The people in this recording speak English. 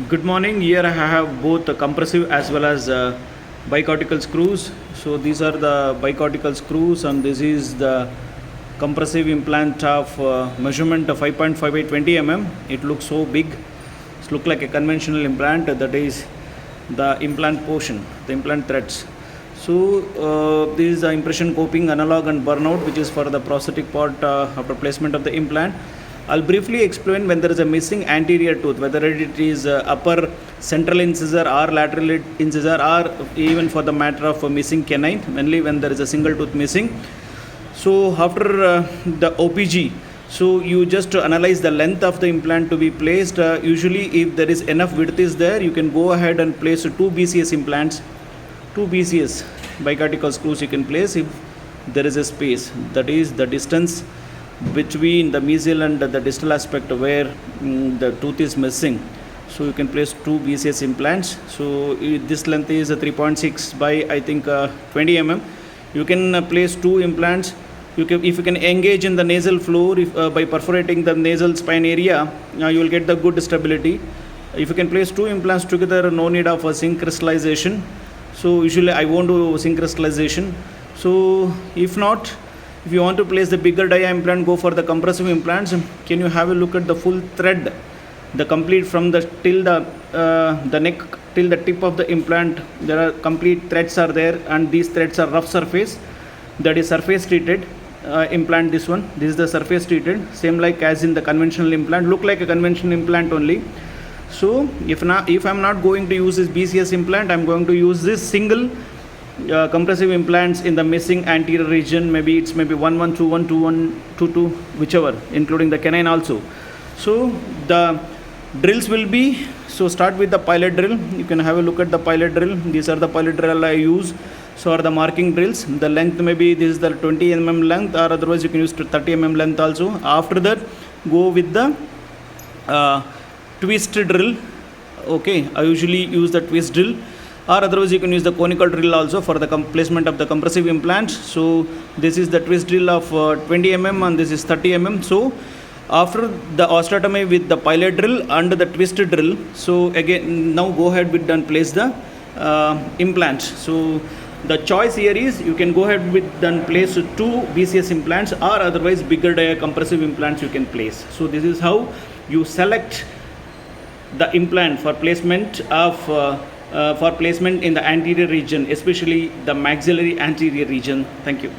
Good morning. Here I have both the compressive as well as bicortical screws. So these are the bicortical screws, and this is the compressive implant of measurement of 5.5 by 20 mm. It looks so big. It looks like a conventional implant. That is the implant portion, the implant threads. So this is the impression coping, analog and burnout, which is for the prosthetic part after placement of the implant. I'll briefly explain when there is a missing anterior tooth, whether it is upper central incisor or lateral incisor, or even for the matter of missing canine, mainly when there is a single tooth missing. So after the OPG, so you just analyze the length of the implant to be placed. Usually if there is enough width is there, you can go ahead and place two BCS implants, two BCS bicortical screws you can place if there is a space, that is the distance between the mesial and the distal aspect where the tooth is missing. So you can place two BCS implants. So this length is 3.6 by I think 20 mm. You can place two implants. If you can engage in the nasal floor by perforating the nasal spine area, you will get the good stability. If you can place two implants together, no need of a zinc crystallization. So usually I won't do zinc crystallization. So if not, if you want to place the bigger dia implant, go for the compressive implants. Can you have a look at the full thread, the complete from the till the neck till the tip of the implant? There are complete threads are there, and these threads are rough surface. That is surface treated implant. This is the surface treated, same like as in the conventional implant. Look like a conventional implant only. So if I'm not going to use this BCS implant, I'm going to use this single compressive implants in the missing anterior region. Maybe 1121, 2122, whichever, including the canine also. So the drills will be, so start with the pilot drill. You can have a look at the pilot drill. These are the pilot drill I use. So are the marking drills. The length maybe this is the 20 mm length, or otherwise you can use 30 mm length also. After that, go with the twist drill. Okay, I usually use the twist drill, or otherwise you can use the conical drill also for the placement of the compressive implants. So this is the twist drill of 20 mm, and this is 30 mm. So after the osteotomy with the pilot drill and the twist drill, so again now go ahead with and place the implant. So the choice here is you can go ahead with and place two BCS implants, or otherwise bigger dia compressive implants you can place. So this is how you select the implant for placement of for placement in the anterior region, especially the maxillary anterior region. Thank you.